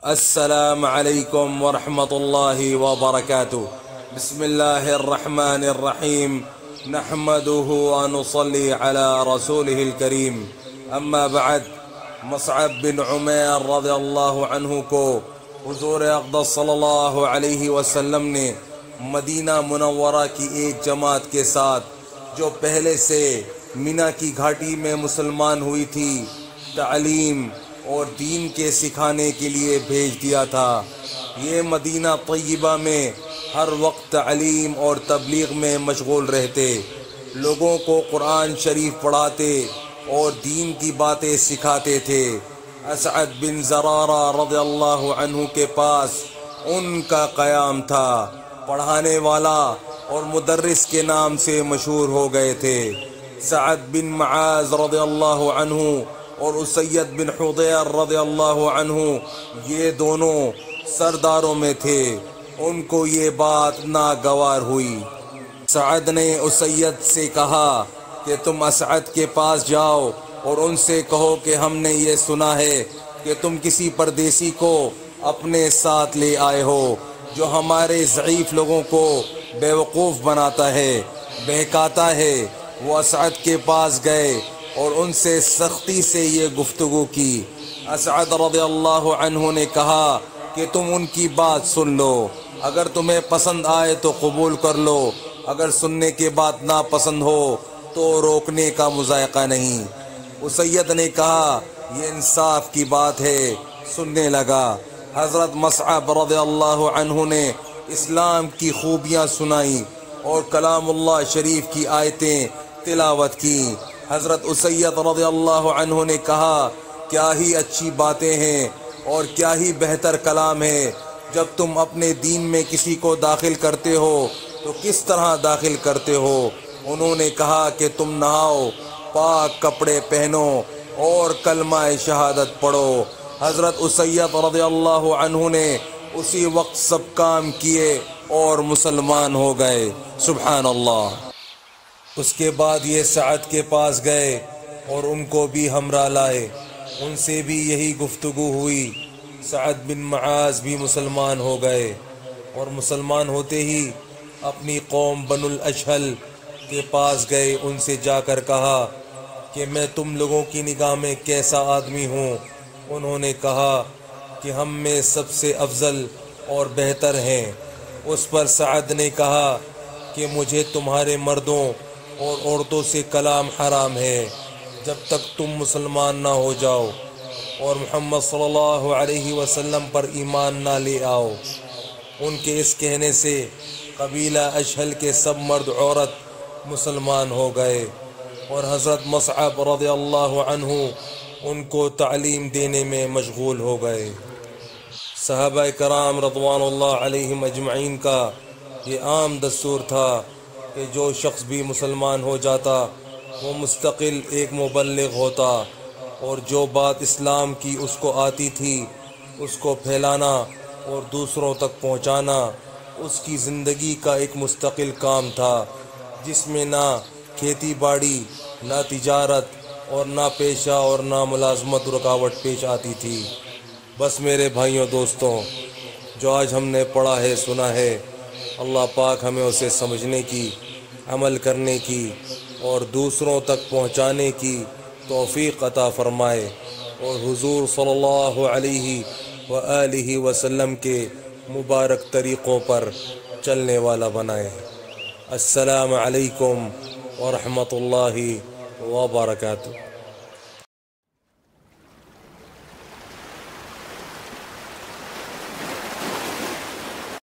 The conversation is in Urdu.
السلام عليكم ورحمة الله وبركاته. بسم الله الرحمن الرحيم. نحمده ونصلي على رسوله الكريم. اما بعد. مصعب بن عمیر رضی اللہ عنہ کو حضور اقدس صلی اللہ علیہ وسلم نے مدینہ منورہ کی ایک جماعت کے ساتھ جو پہلے سے مینا کی گھاٹی میں مسلمان ہوئی تھی تعلیم اور دین کے سکھانے کے لیے بھیج دیا تھا۔ یہ مدینہ طیبہ میں ہر وقت تعلیم اور تبلیغ میں مشغول رہتے، لوگوں کو قرآن شریف پڑھاتے اور دین کی باتیں سکھاتے تھے۔ اسعد بن زرارہ رضی اللہ عنہ کے پاس ان کا قیام تھا، پڑھانے والا اور مدرس کے نام سے مشہور ہو گئے تھے۔ سعد بن معاذ رضی اللہ عنہ اور اسید بن حضیر رضی اللہ عنہ یہ دونوں سرداروں میں تھے۔ ان کو یہ بات ناگوار ہوئی۔ سعد نے اسید سے کہا کہ تم اسعد کے پاس جاؤ اور ان سے کہو کہ ہم نے یہ سنا ہے کہ تم کسی پردیسی کو اپنے ساتھ لے آئے ہو جو ہمارے ضعیف لوگوں کو بیوقوف بناتا ہے، بہکاتا ہے۔ وہ اسعد کے پاس گئے اور ان سے سختی سے یہ گفتگو کی۔ اسعد رضی اللہ عنہ نے کہا کہ تم ان کی بات سن لو، اگر تمہیں پسند آئے تو قبول کر لو، اگر سننے کے بعد ناپسند ہو تو روکنے کا مذائقہ نہیں۔ اسید نے کہا یہ انصاف کی بات ہے، سننے لگا۔ حضرت مصعب رضی اللہ عنہ نے اسلام کی خوبیاں سنائیں اور کلام اللہ شریف کی آیتیں تلاوت کی۔ حضرت اسید رضی اللہ عنہ نے کہا کیا ہی اچھی باتیں ہیں اور کیا ہی بہتر کلام ہے۔ جب تم اپنے دین میں کسی کو داخل کرتے ہو تو کس طرح داخل کرتے ہو؟ انہوں نے کہا کہ تم نہاؤ، پاک کپڑے پہنو اور کلمہ شہادت پڑھو۔ حضرت اسید رضی اللہ عنہ نے اسی وقت سب کام کیے اور مسلمان ہو گئے۔ سبحان اللہ۔ اس کے بعد یہ سعد کے پاس گئے اور ان کو بھی ہمراہ لائے، ان سے بھی یہی گفتگو ہوئی۔ سعد بن معاذ بھی مسلمان ہو گئے اور مسلمان ہوتے ہی اپنی قوم بنو الاشہل کے پاس گئے۔ ان سے جا کر کہا کہ میں تم لوگوں کی نگاہ میں کیسا آدمی ہوں؟ انہوں نے کہا کہ ہم میں سب سے افضل اور بہتر ہیں۔ اس پر سعد نے کہا کہ مجھے تمہارے مردوں اور عورتوں سے کلام حرام ہے جب تک تم مسلمان نہ ہو جاؤ اور محمد صلی اللہ علیہ وسلم پر ایمان نہ لے آؤ۔ ان کے اس کہنے سے قبیلہ اشہل کے سب مرد عورت مسلمان ہو گئے اور حضرت مصعب رضی اللہ عنہ ان کو تعلیم دینے میں مشغول ہو گئے۔ صحابہ کرام رضوان اللہ علیہم اجمعین کا یہ عام دستور تھا کہ جو شخص بھی مسلمان ہو جاتا وہ مستقل ایک مبلغ ہوتا اور جو بات اسلام کی اس کو آتی تھی اس کو پھیلانا اور دوسروں تک پہنچانا اس کی زندگی کا ایک مستقل کام تھا، جس میں نہ کھیتی باڑی، نہ تجارت اور نہ پیشہ اور نہ ملازمت رکاوٹ پیش آتی تھی۔ بس میرے بھائیوں دوستوں، جو آج ہم نے پڑھا ہے سنا ہے، اللہ پاک ہمیں اسے سمجھنے کی، عمل کرنے کی اور دوسروں تک پہنچانے کی توفیق عطا فرمائے اور حضور صلی اللہ علیہ وآلہ وسلم کے مبارک طریقوں پر چلنے والا بنائے۔ السلام علیکم ورحمۃ اللہ وبرکاتہ۔